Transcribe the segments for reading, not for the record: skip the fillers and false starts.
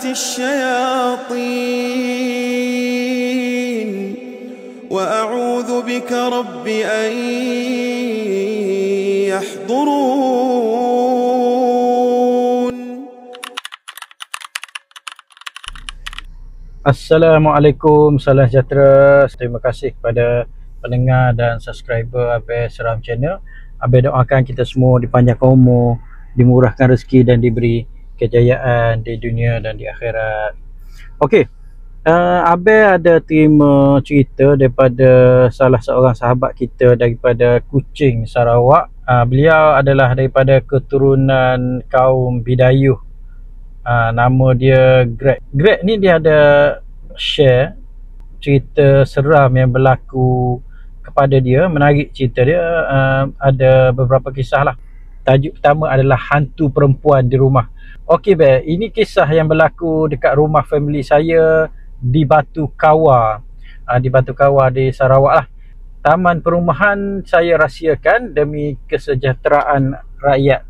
الشياطين وأعوذ بك رب أن يحضرون. Assalamualaikum, salam sejahtera. Terima kasih kepada pendengar dan subscriber Abel Seram Channel. Abel doakan kita semua dipanjangkan umur, dimurahkan rezeki dan diberi kejayaan di dunia dan di akhirat. Okey, Abel ada terima cerita daripada salah seorang sahabat kita daripada Kuching, Sarawak. Beliau adalah daripada keturunan kaum Bidayuh. Nama dia Greg. Greg ni dia ada share cerita seram yang berlaku kepada dia. Menarik cerita dia. Ada beberapa kisah lah. Tajuk pertama adalah hantu perempuan di rumah. Okey be, ini kisah yang berlaku dekat rumah family saya di Batu Kawar. Di Batu Kawar di Sarawak lah. Taman perumahan saya rahsiakan demi kesejahteraan rakyat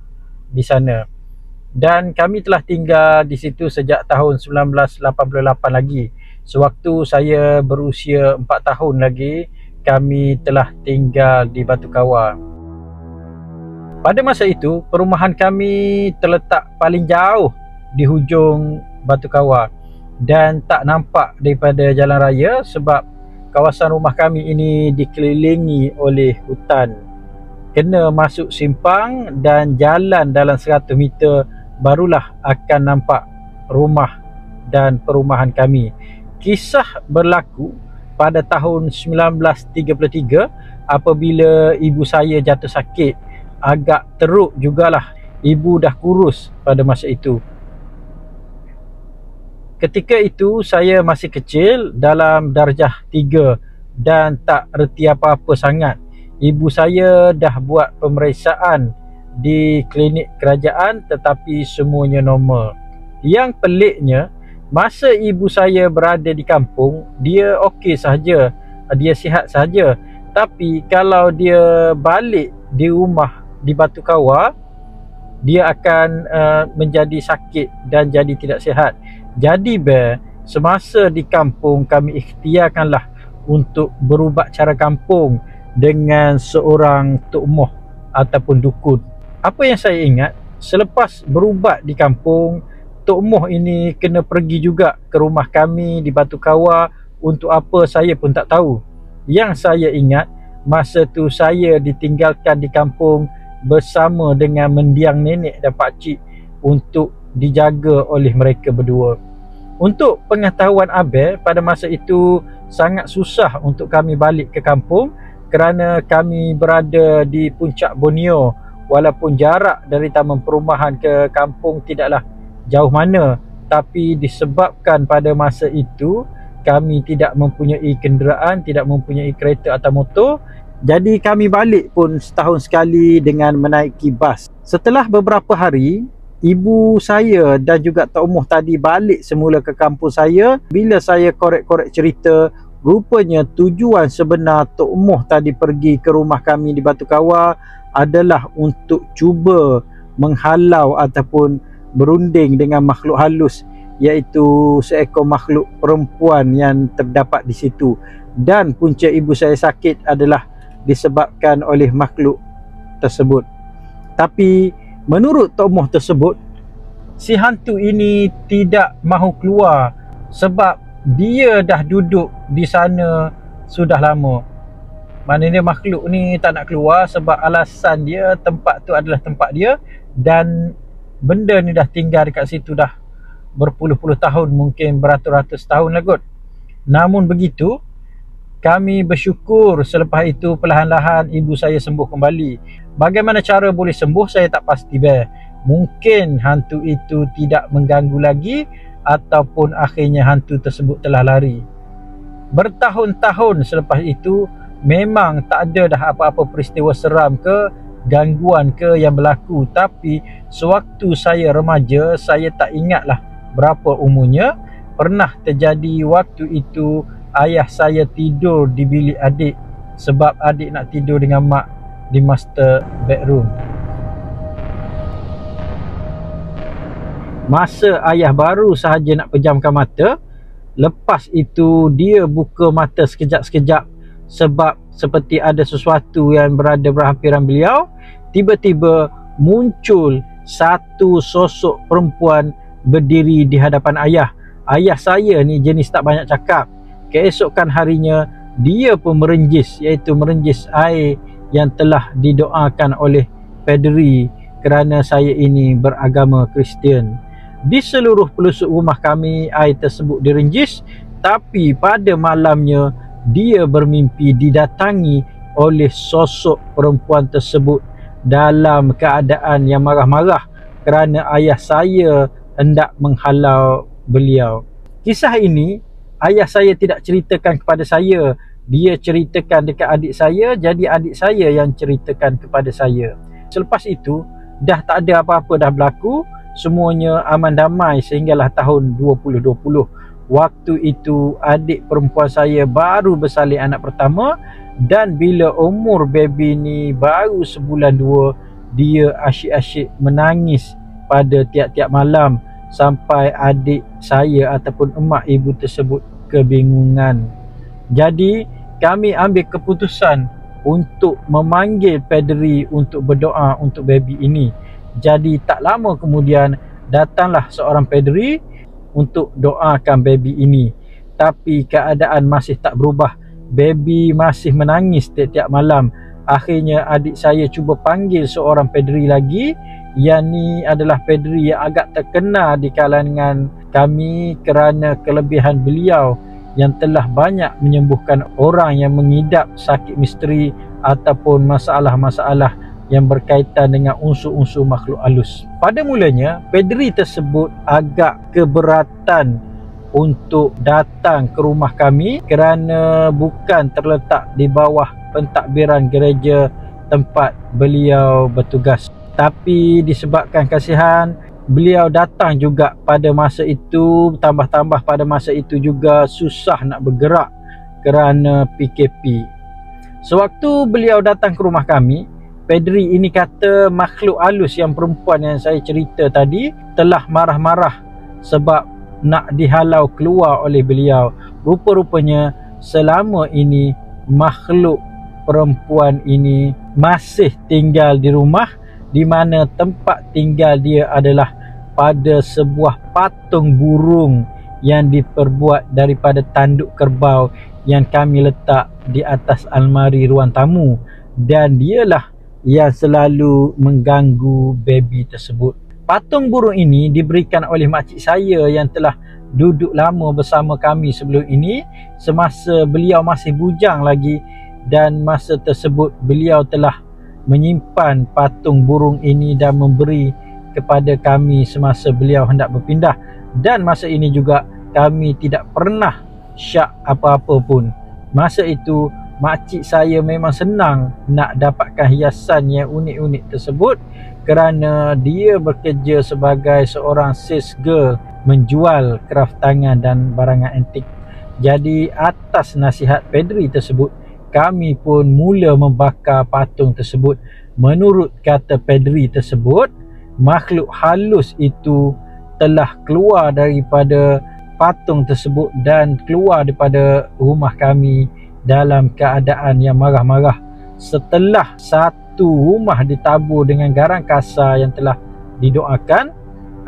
di sana. Dan kami telah tinggal di situ sejak tahun 1988 lagi. Sewaktu saya berusia 4 tahun lagi, kami telah tinggal di Batu Kawar. Pada masa itu, perumahan kami terletak paling jauh di hujung Batu Kawar dan tak nampak daripada jalan raya sebab kawasan rumah kami ini dikelilingi oleh hutan. Kena masuk simpang dan jalan dalam 100 meter barulah akan nampak rumah dan perumahan kami. Kisah berlaku pada tahun 1933 apabila ibu saya jatuh sakit. Agak teruk jugalah, ibu dah kurus pada masa itu. Ketika itu saya masih kecil dalam darjah 3 dan tak reti apa-apa sangat. Ibu saya dah buat pemeriksaan di klinik kerajaan tetapi semuanya normal. Yang peliknya, masa ibu saya berada di kampung, dia okey sahaja, dia sihat sahaja. Tapi kalau dia balik di rumah di Batu Kawar, dia akan menjadi sakit dan jadi tidak sihat. Jadi semasa di kampung kami ikhtiarkanlah untuk berubat cara kampung dengan seorang tok moh ataupun dukun. Apa yang saya ingat, selepas berubat di kampung, tok moh ini kena pergi juga ke rumah kami di Batu Kawar. Untuk apa saya pun tak tahu. Yang saya ingat, masa tu saya ditinggalkan di kampung bersama dengan mendiang nenek dan pakcik untuk dijaga oleh mereka berdua. Untuk pengetahuan Abel, pada masa itu sangat susah untuk kami balik ke kampung kerana kami berada di puncak Borneo. Walaupun jarak dari taman perumahan ke kampung tidaklah jauh mana, tapi disebabkan pada masa itu kami tidak mempunyai kenderaan, tidak mempunyai kereta atau motor, jadi kami balik pun setahun sekali dengan menaiki bas. Setelah beberapa hari, ibu saya dan juga tok moh tadi balik semula ke kampung saya. Bila saya korek-korek cerita, rupanya tujuan sebenar tok moh tadi pergi ke rumah kami di Batu Kawar adalah untuk cuba menghalau ataupun berunding dengan makhluk halus, iaitu seekor makhluk perempuan yang terdapat di situ. Dan punca ibu saya sakit adalah disebabkan oleh makhluk tersebut. Tapi menurut tok moh tersebut, si hantu ini tidak mahu keluar sebab dia dah duduk di sana sudah lama. Maknanya makhluk ni tak nak keluar sebab alasan dia tempat tu adalah tempat dia dan benda ni dah tinggal dekat situ dah berpuluh-puluh tahun, mungkin beratus-ratus tahun lah kot. Namun begitu, kami bersyukur selepas itu perlahan-lahan ibu saya sembuh kembali. Bagaimana cara boleh sembuh saya tak pasti Mungkin hantu itu tidak mengganggu lagi ataupun akhirnya hantu tersebut telah lari. Bertahun-tahun selepas itu memang tak ada dah apa-apa peristiwa seram ke gangguan ke yang berlaku. Tapi sewaktu saya remaja, saya tak ingatlah berapa umurnya, pernah terjadi waktu itu ayah saya tidur di bilik adik sebab adik nak tidur dengan mak di master bedroom. Masa ayah baru sahaja nak pejamkan mata, lepas itu dia buka mata sekejap-sekejap sebab seperti ada sesuatu yang berada berhampiran beliau. Tiba-tiba muncul satu sosok perempuan berdiri di hadapan ayah. Ayah saya ni jenis tak banyak cakap. Keesokan harinya dia pun merenjis, iaitu merenjis air yang telah didoakan oleh padri kerana saya ini beragama Kristian. Di seluruh pelosok rumah kami air tersebut direnjis, tapi pada malamnya dia bermimpi didatangi oleh sosok perempuan tersebut dalam keadaan yang marah-marah kerana ayah saya hendak menghalau beliau. Kisah ini ayah saya tidak ceritakan kepada saya, dia ceritakan dekat adik saya, jadi adik saya yang ceritakan kepada saya. Selepas itu dah tak ada apa-apa dah berlaku, semuanya aman damai sehinggalah tahun 2020. Waktu itu adik perempuan saya baru bersalin anak pertama, dan bila umur baby ni baru sebulan 2, dia asyik-asyik menangis pada tiap-tiap malam sampai adik saya ataupun emak ibu tersebut kebingungan. Jadi kami ambil keputusan untuk memanggil padri untuk berdoa untuk baby ini. Jadi tak lama kemudian datanglah seorang padri untuk doakan baby ini. Tapi keadaan masih tak berubah. Baby masih menangis tiap-tiap malam. Akhirnya adik saya cuba panggil seorang padri lagi. Yang ni adalah padri yang agak terkenal di kalangan kami kerana kelebihan beliau yang telah banyak menyembuhkan orang yang mengidap sakit misteri ataupun masalah-masalah yang berkaitan dengan unsur-unsur makhluk halus. Pada mulanya, padri tersebut agak keberatan untuk datang ke rumah kami kerana bukan terletak di bawah pentadbiran gereja tempat beliau bertugas. Tapi disebabkan kasihan, beliau datang juga pada masa itu, tambah-tambah pada masa itu juga susah nak bergerak kerana PKP. Sewaktu beliau datang ke rumah kami, padri ini kata makhluk halus yang perempuan yang saya cerita tadi telah marah-marah sebab nak dihalau keluar oleh beliau. Rupa-rupanya selama ini makhluk perempuan ini masih tinggal di rumah, di mana tempat tinggal dia adalah pada sebuah patung burung yang diperbuat daripada tanduk kerbau yang kami letak di atas almari ruang tamu, dan dialah yang selalu mengganggu baby tersebut. Patung burung ini diberikan oleh makcik saya yang telah duduk lama bersama kami sebelum ini semasa beliau masih bujang lagi, dan masa tersebut beliau telah menyimpan patung burung ini dan memberi kepada kami semasa beliau hendak berpindah. Dan masa ini juga kami tidak pernah syak apa-apa pun. Masa itu makcik saya memang senang nak dapatkan hiasan yang unik-unik tersebut kerana dia bekerja sebagai seorang sales girl menjual kraft tangan dan barangan antik. Jadi atas nasihat padri tersebut, kami pun mula membakar patung tersebut. Menurut kata padri tersebut, makhluk halus itu telah keluar daripada patung tersebut dan keluar daripada rumah kami dalam keadaan yang marah-marah. Setelah satu rumah ditabur dengan garang kasar yang telah didoakan,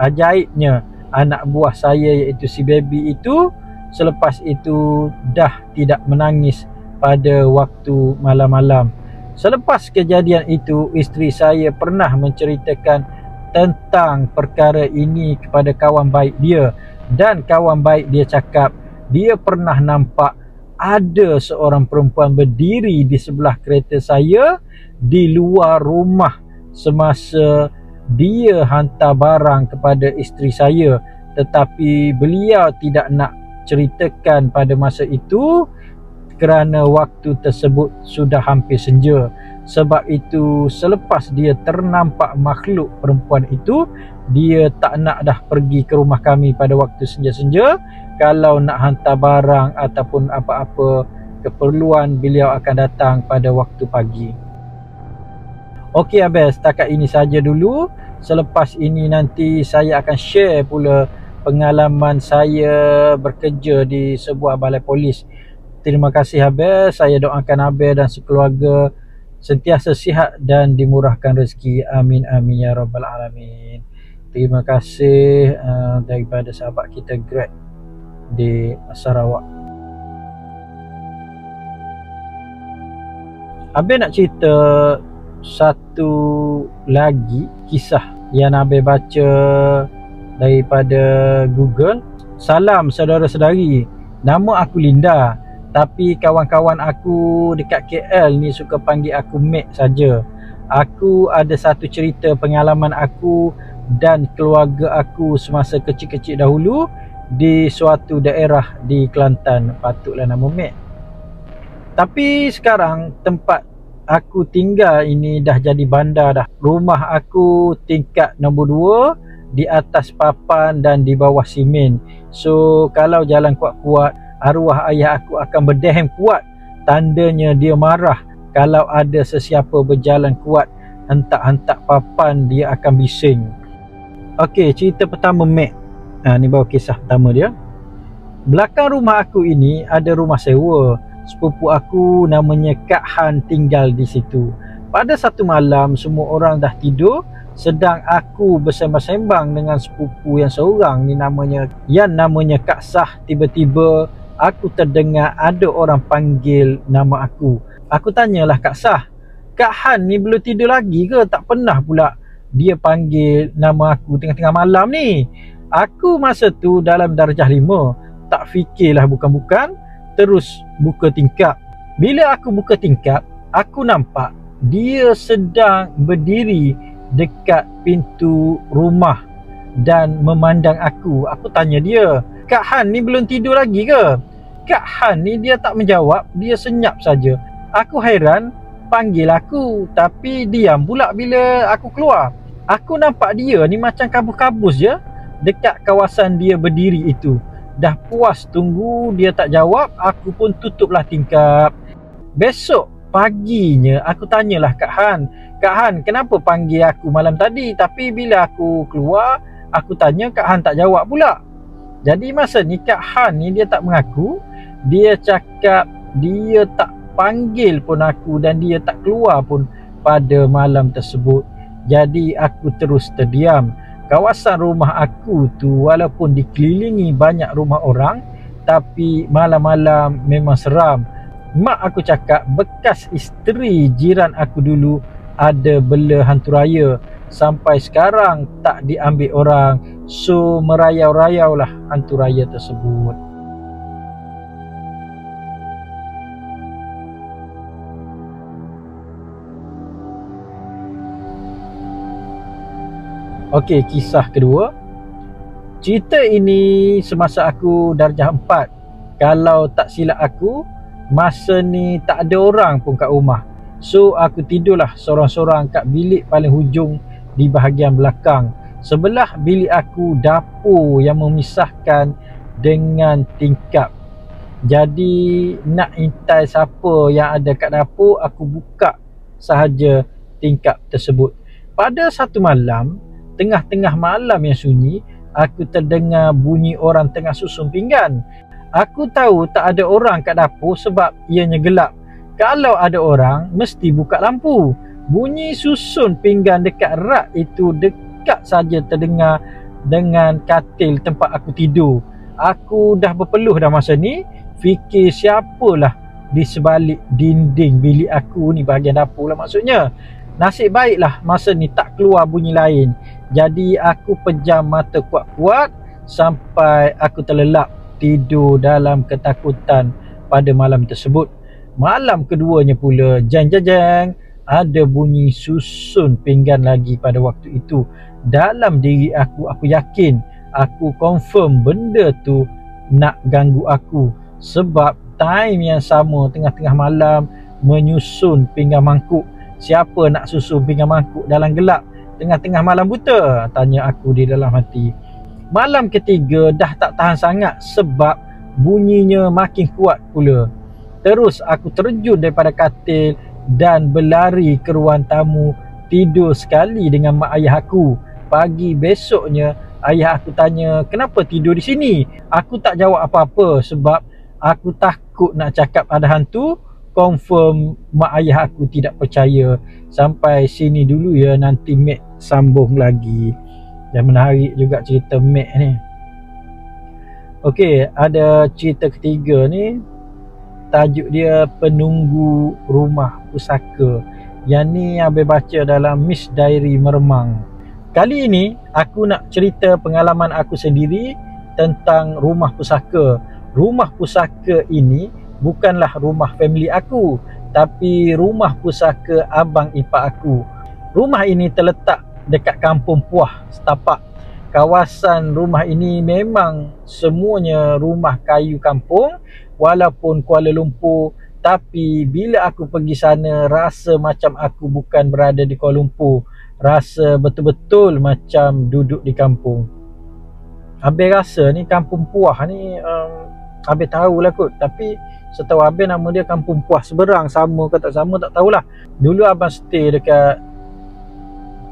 ajaibnya anak buah saya iaitu si baby itu selepas itu dah tidak menangis pada waktu malam-malam. Selepas kejadian itu, isteri saya pernah menceritakan tentang perkara ini kepada kawan baik dia, dan kawan baik dia cakap dia pernah nampak ada seorang perempuan berdiri di sebelah kereta saya di luar rumah semasa dia hantar barang kepada isteri saya, tetapi beliau tidak nak ceritakan pada masa itu kerana waktu tersebut sudah hampir senja. Sebab itu selepas dia ternampak makhluk perempuan itu, dia tak nak dah pergi ke rumah kami pada waktu senja-senja. Kalau nak hantar barang ataupun apa-apa keperluan, beliau akan datang pada waktu pagi. Okey Abel, setakat ini saja dulu. Selepas ini nanti saya akan share pula pengalaman saya bekerja di sebuah balai polis. Terima kasih Abel. Saya doakan Abel dan sekeluarga sentiasa sihat dan dimurahkan rezeki. Amin amin ya rabbal alamin. Terima kasih daripada sahabat kita Greg di Sarawak. Abel nak cerita satu lagi kisah yang Abel baca daripada Google. Salam saudara-saudari, nama aku Linda, tapi kawan-kawan aku dekat KL ni suka panggil aku Mek saja. Aku ada satu cerita pengalaman aku dan keluarga aku semasa kecil-kecil dahulu di suatu daerah di Kelantan. Patutlah nama Mek. Tapi sekarang tempat aku tinggal ini dah jadi bandar dah. Rumah aku tingkat nombor 2 di atas papan dan di bawah simen. So kalau jalan kuat-kuat, arwah ayah aku akan berdehem kuat. Tandanya dia marah kalau ada sesiapa berjalan kuat, hentak-hentak papan dia akan bising. Okey, cerita pertama Mek. Ni baru kisah pertama dia. Belakang rumah aku ini ada rumah sewa. Sepupu aku namanya Kak Han tinggal di situ. Pada satu malam semua orang dah tidur, sedang aku bersembang-sembang dengan sepupu yang seorang ni namanya Kak Sah. Tiba-tiba aku terdengar ada orang panggil nama aku. Aku tanyalah Kak Sah, Kak Han ni belum tidur lagi ke? Tak pernah pula dia panggil nama aku tengah-tengah malam ni. Aku masa tu dalam darjah 5. Tak fikirlah bukan-bukan, terus buka tingkap. Bila aku buka tingkap, aku nampak dia sedang berdiri dekat pintu rumah dan memandang aku. Aku tanya dia, Kak Han ni belum tidur lagi ke? Kak Han ni dia tak menjawab, dia senyap saja. Aku hairan, panggil aku tapi diam pula bila aku keluar. Aku nampak dia ni macam kabus-kabus je dekat kawasan dia berdiri itu. Dah puas tunggu dia tak jawab, aku pun tutuplah tingkap. Besok paginya aku tanyalah Kak Han, Kak Han kenapa panggil aku malam tadi? Tapi bila aku keluar, aku tanya Kak Han tak jawab pula. Jadi masa ni Kak Han ni dia tak mengaku. Dia cakap dia tak panggil pun aku dan dia tak keluar pun pada malam tersebut. Jadi aku terus terdiam. Kawasan rumah aku tu walaupun dikelilingi banyak rumah orang, tapi malam-malam memang seram. Mak aku cakap bekas isteri jiran aku dulu ada bela hantu raya. Sampai sekarang tak diambil orang. So merayau-rayau lah hantu raya tersebut. Okey, kisah kedua. Cerita ini semasa aku darjah 4. Kalau tak silap aku, masa ni tak ada orang pun kat rumah. So aku tidurlah sorang-sorang kat bilik paling hujung di bahagian belakang. Sebelah bilik aku dapur yang memisahkan dengan tingkap. Jadi nak intai siapa yang ada kat dapur, aku buka sahaja tingkap tersebut. Pada satu malam, tengah-tengah malam yang sunyi, aku terdengar bunyi orang tengah susun pinggan. Aku tahu tak ada orang kat dapur sebab ianya gelap. Kalau ada orang, mesti buka lampu. Bunyi susun pinggan dekat rak itu dekat saja terdengar dengan katil tempat aku tidur. Aku dah berpeluh dah masa ni, fikir siapalah di sebalik dinding bilik aku ni, bahagian dapur lah maksudnya. Nasib baiklah masa ni tak keluar bunyi lain. Jadi aku pejam mata kuat-kuat sampai aku terlelap tidur dalam ketakutan pada malam tersebut. Malam keduanya pula, jeng-jeng, ada bunyi susun pinggan lagi pada waktu itu. Dalam diri aku yakin, aku confirm benda tu nak ganggu aku. Sebab time yang sama tengah-tengah malam menyusun pinggan mangkuk. Siapa nak susun pinggan mangkuk dalam gelap tengah-tengah malam buta? Tanya aku di dalam hati. Malam ketiga dah tak tahan sangat sebab bunyinya makin kuat pula. Terus aku terjun daripada katil dan berlari ke ruang tamu, tidur sekali dengan mak ayah aku. Pagi besoknya ayah aku tanya, kenapa tidur di sini? Aku tak jawab apa-apa sebab aku takut nak cakap ada hantu. Confirm mak ayah aku tidak percaya. Sampai sini dulu ya, nanti Mek sambung lagi. Dan menarik juga cerita Mek ni. Okey, ada cerita ketiga ni. Tajuk dia Penunggu Rumah Pusaka. Yang ni Abang baca dalam Miss Diary Meremang. Kali ini aku nak cerita pengalaman aku sendiri tentang rumah pusaka. Rumah pusaka ini bukanlah rumah family aku, tapi rumah pusaka abang ipar aku. Rumah ini terletak dekat Kampung Puah, Setapak. Kawasan rumah ini memang semuanya rumah kayu kampung, walaupun Kuala Lumpur. Tapi bila aku pergi sana, rasa macam aku bukan berada di Kuala Lumpur. Rasa betul-betul macam duduk di kampung. Abang rasa ni Kampung Puah ni Abang tahulah kot. Tapi setahu Abang nama dia Kampung Puah Seberang. Sama ke tak sama tak tahulah. Dulu abang stay dekat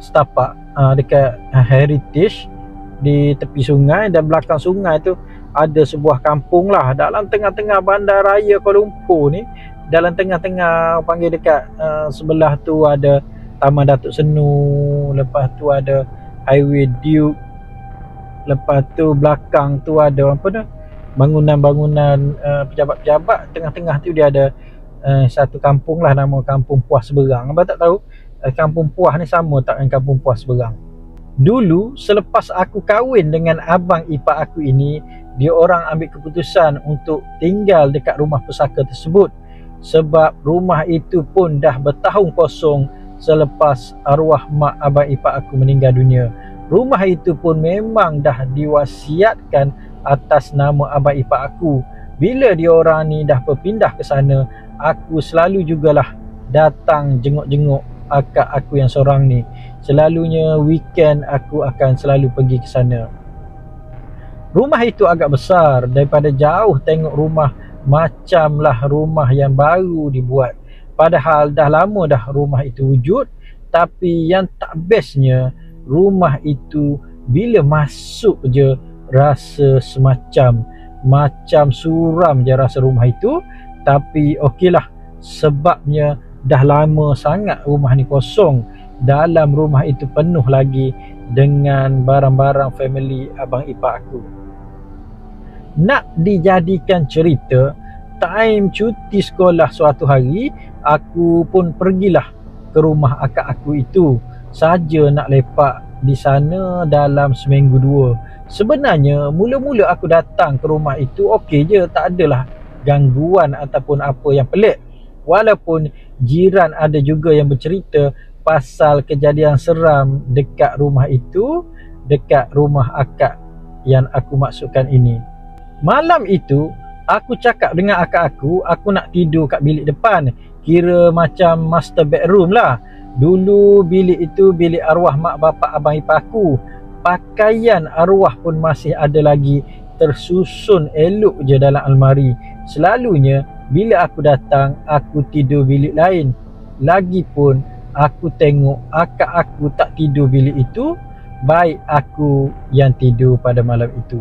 Setapak, dekat Heritage, di tepi sungai. Dan belakang sungai tu ada sebuah kampung lah. Dalam tengah-tengah bandar raya Kuala Lumpur ni, dalam tengah-tengah panggil dekat sebelah tu ada Taman Datuk Senu. Lepas tu ada Highway Duke. Lepas tu belakang tu ada apa tu, bangunan-bangunan pejabat-pejabat. Tengah-tengah tu dia ada satu kampung lah, nama Kampung Puah Seberang. Abang tak tahu Kampung Puah ni sama tak dengan Kampung Puah Seberang. Dulu selepas aku kahwin dengan abang ipar aku ini, dia orang ambil keputusan untuk tinggal dekat rumah pusaka tersebut. Sebab rumah itu pun dah bertahun kosong selepas arwah mak abang ipar aku meninggal dunia. Rumah itu pun memang dah diwasiatkan atas nama abang ipar aku. Bila dia orang ni dah berpindah ke sana, aku selalu jugalah datang jenguk-jenguk akak aku yang seorang ni. Selalunya weekend aku akan selalu pergi ke sana. Rumah itu agak besar. Daripada jauh tengok rumah macamlah rumah yang baru dibuat. Padahal dah lama dah rumah itu wujud. Tapi yang tak bestnya, rumah itu bila masuk je rasa macam suram je rasa rumah itu. Tapi okeylah, sebabnya dah lama sangat rumah ni kosong. Dalam rumah itu penuh lagi dengan barang-barang family abang ipar aku. Nak dijadikan cerita, time cuti sekolah suatu hari, aku pun pergilah ke rumah akak aku itu. Saja nak lepak di sana dalam seminggu dua. Sebenarnya mula-mula aku datang ke rumah itu okey je, tak adalah gangguan ataupun apa yang pelik. Walaupun jiran ada juga yang bercerita pasal kejadian seram dekat rumah itu, dekat rumah akak yang aku maksudkan ini. Malam itu aku cakap dengan akak aku nak tidur kat bilik depan. Kira macam master bedroom lah. Dulu bilik itu bilik arwah mak bapak abang ipar aku. Pakaian arwah pun masih ada lagi, tersusun elok je dalam almari. Selalunya bila aku datang, aku tidur bilik lain. Lagipun aku tengok akak aku tak tidur bilik itu, baik aku yang tidur pada malam itu.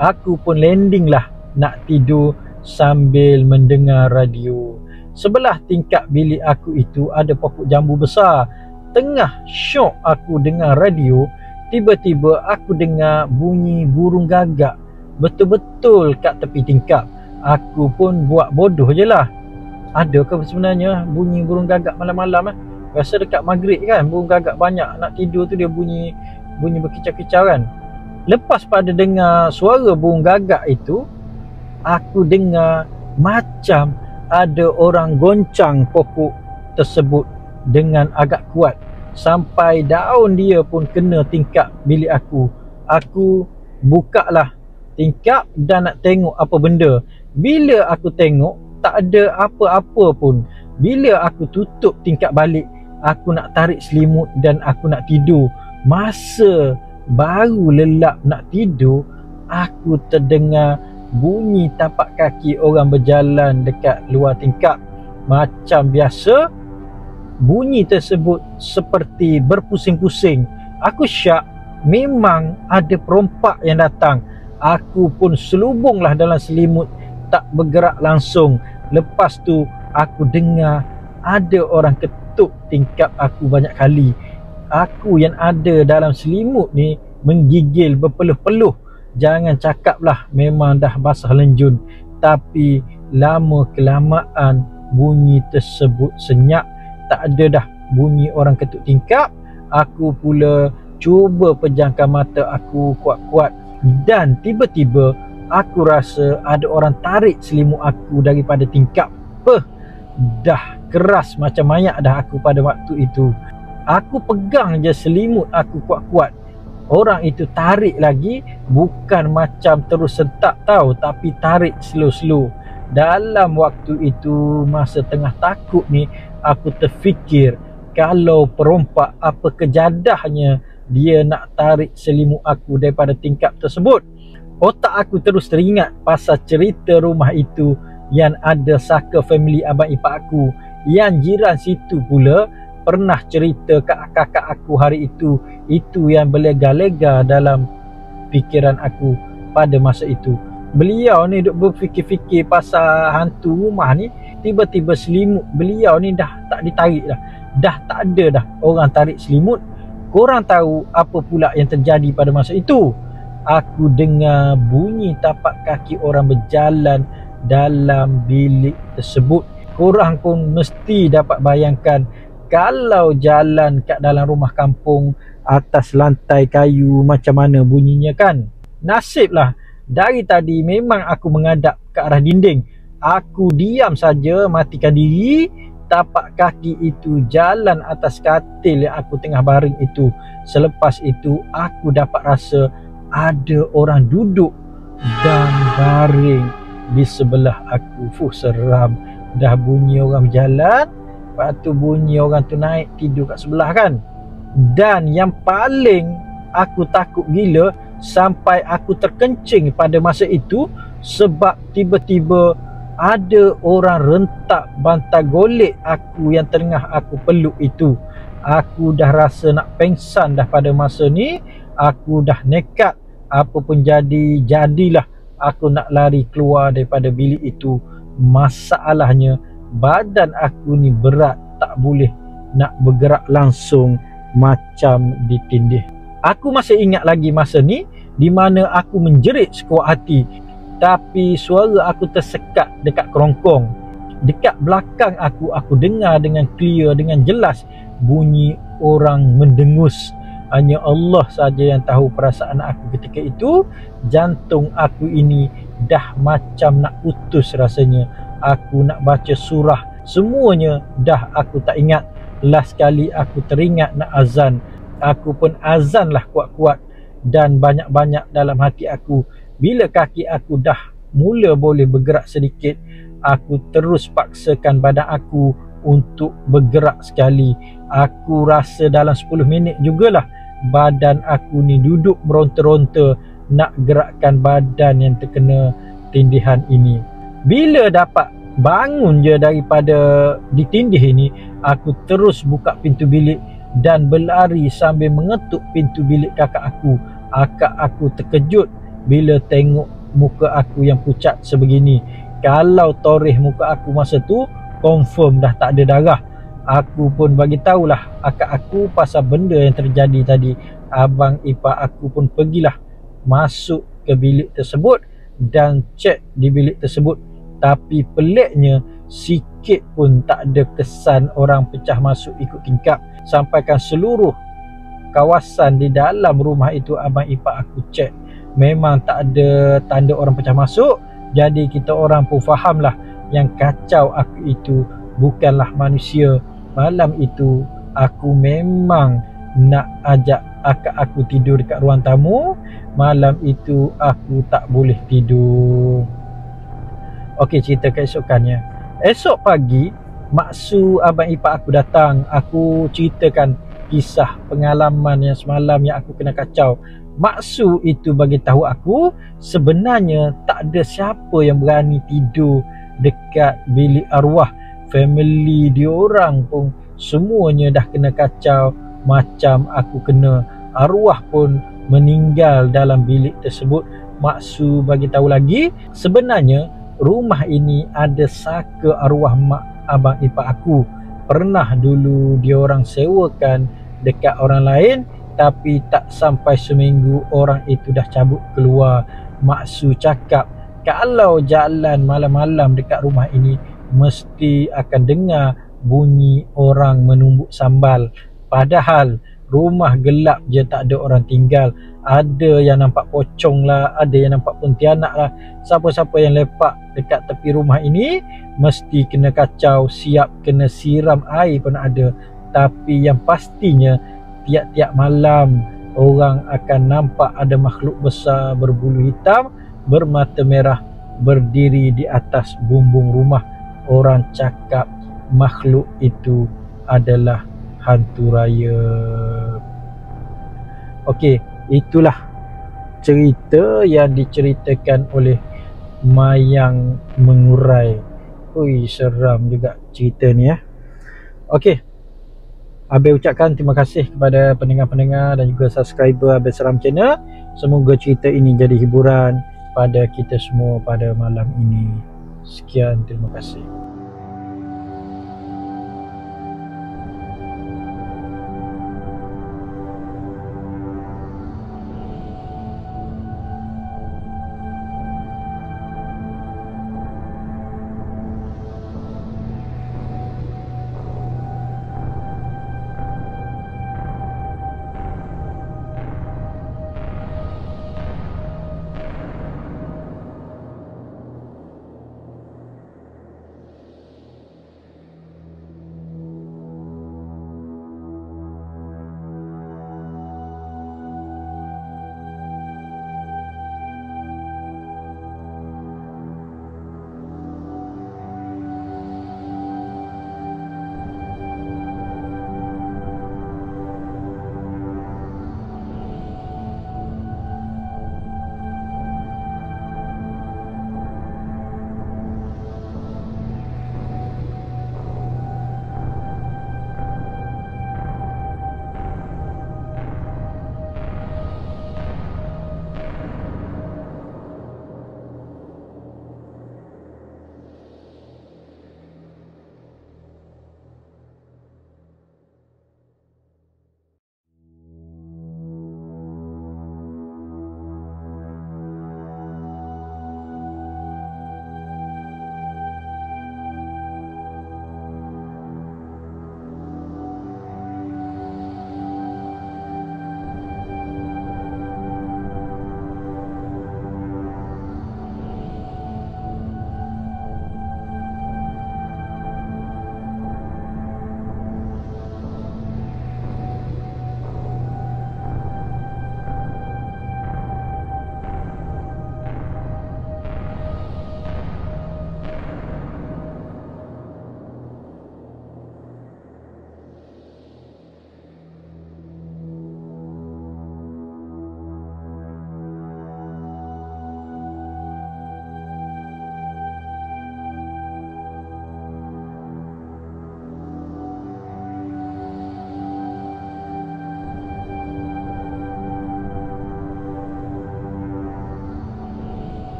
Aku pun landing lah nak tidur sambil mendengar radio. Sebelah tingkap bilik aku itu ada pokok jambu besar. Tengah syok aku dengar radio, tiba-tiba aku dengar bunyi burung gagak betul-betul kat tepi tingkap. Aku pun buat bodoh je lah. Ada ke sebenarnya bunyi burung gagak malam-malam? Rasa dekat maghrib kan, burung gagak banyak nak tidur tu dia bunyi berkicau-kicau kan. Lepas pada dengar suara burung gagak itu, aku dengar macam ada orang goncang pokok tersebut dengan agak kuat. Sampai daun dia pun kena tingkap bilik aku. Aku buka lah tingkap dan nak tengok apa benda. Bila aku tengok, tak ada apa-apa pun. Bila aku tutup tingkap balik, aku nak tarik selimut dan aku nak tidur. Masa baru lelap nak tidur, aku terdengar bunyi tapak kaki orang berjalan dekat luar tingkap. Macam biasa, bunyi tersebut seperti berpusing-pusing. Aku syak, memang ada perompak yang datang. Aku pun selubunglah dalam selimut, tak bergerak langsung. Lepas tu aku dengar ada orang ketuk tingkap aku banyak kali. Aku yang ada dalam selimut ni menggigil berpeluh-peluh. Jangan cakaplah, memang dah basah lenjun. Tapi lama kelamaan bunyi tersebut senyap. Tak ada dah bunyi orang ketuk tingkap. Aku pula cuba pejamkan mata aku kuat-kuat, dan tiba-tiba aku rasa ada orang tarik selimut aku daripada tingkap. Dah keras macam mayat dah aku pada waktu itu. Aku pegang je selimut aku kuat-kuat. Orang itu tarik lagi, bukan macam terus sentak tau, tapi tarik slow-slow. Dalam waktu itu, masa tengah takut ni, aku terfikir, kalau perompak, apa kejadahnya dia nak tarik selimut aku daripada tingkap tersebut. Otak aku terus teringat pasal cerita rumah itu yang ada saka family abang ipar aku. Yang jiran situ pula pernah cerita kat kakak aku hari itu. Itu yang berlega-lega dalam fikiran aku pada masa itu. Beliau ni duk berfikir-fikir pasal hantu rumah ni. Tiba-tiba selimut beliau ni dah tak ditarik dah. Dah tak ada dah orang tarik selimut. Korang tahu apa pula yang terjadi pada masa itu? Aku dengar bunyi tapak kaki orang berjalan dalam bilik tersebut. Korang pun mesti dapat bayangkan kalau jalan kat dalam rumah kampung atas lantai kayu macam mana bunyinya kan. Nasiblah, dari tadi memang aku menghadap ke arah dinding. Aku diam saja, matikan diri. Tapak kaki itu jalan atas katil yang aku tengah baring itu. Selepas itu aku dapat rasa ada orang duduk dan baring di sebelah aku. Seram. Dah bunyi orang berjalan, lepas tu bunyi orang tu naik tidur kat sebelah kan. Dan yang paling aku takut gila, sampai aku terkencing pada masa itu, sebab tiba-tiba ada orang rentak bantal golek aku yang tengah aku peluk itu. Aku dah rasa nak pengsan dah pada masa ni. Aku dah nekat, apa pun jadi, jadilah aku nak lari keluar daripada bilik itu. Masalahnya badan aku ni berat, tak boleh nak bergerak langsung, macam ditindih. Aku masih ingat lagi masa ni di mana aku menjerit sekuat hati, tapi suara aku tersekat dekat kerongkong. Dekat belakang aku dengar dengan clear, dengan jelas bunyi orang mendengus. Hanya Allah saja yang tahu perasaan aku ketika itu. Jantung aku ini dah macam nak putus rasanya. Aku nak baca surah, semuanya dah aku tak ingat. Last kali aku teringat nak azan, aku pun azanlah kuat-kuat dan banyak-banyak dalam hati aku. Bila kaki aku dah mula boleh bergerak sedikit, aku terus paksakan badan aku untuk bergerak sekali. Aku rasa dalam 10 minit jugalah badan aku ni duduk meronta-ronta nak gerakkan badan yang terkena tindihan ini. Bila dapat bangun je daripada ditindih ini, aku terus buka pintu bilik dan berlari sambil mengetuk pintu bilik kakak aku. Akak aku terkejut bila tengok muka aku yang pucat sebegini. Kalau toreh muka aku masa tu, confirm dah tak ada darah. Aku pun bagi tahulah akak aku pasal benda yang terjadi tadi. Abang ipar aku pun pergilah masuk ke bilik tersebut dan cek di bilik tersebut. Tapi peliknya, sikit pun tak ada kesan orang pecah masuk ikut tingkap. Sampaikan seluruh kawasan di dalam rumah itu abang ipar aku cek, memang tak ada tanda orang pecah masuk. Jadi kita orang pun fahamlah yang kacau aku itu bukanlah manusia. Malam itu aku memang nak ajak akak aku tidur dekat ruang tamu. Malam itu aku tak boleh tidur. Okey, cerita keesokannya. Esok pagi, maksu abang ipar aku datang. Aku ceritakan kisah pengalaman yang semalam yang aku kena kacau. Maksu itu bagi tahu aku sebenarnya tak ada siapa yang berani tidur dekat bilik arwah. Family diorang pun semuanya dah kena kacau macam aku kena. Arwah pun meninggal dalam bilik tersebut. Mak Su bagi tahu lagi, sebenarnya rumah ini ada saka arwah mak abang ipar aku. Pernah dulu diorang sewakan dekat orang lain, tapi tak sampai seminggu orang itu dah cabut keluar. Mak Su cakap kalau jalan malam-malam dekat rumah ini mesti akan dengar bunyi orang menumbuk sambal. Padahal rumah gelap je, tak ada orang tinggal. Ada yang nampak pocong lah, ada yang nampak pontianak lah. Siapa-siapa yang lepak dekat tepi rumah ini mesti kena kacau, siap kena siram air pun ada. Tapi yang pastinya tiap-tiap malam orang akan nampak ada makhluk besar berbulu hitam, bermata merah, berdiri di atas bumbung rumah. Orang cakap makhluk itu adalah hantu raya. Okey, itulah cerita yang diceritakan oleh Mayang Mengurai. Ui, seram juga cerita ni ya. Okey, Abel ucapkan terima kasih kepada pendengar-pendengar dan juga subscriber Abel Seram Channel. Semoga cerita ini jadi hiburan pada kita semua pada malam ini. Sekian, terima kasih.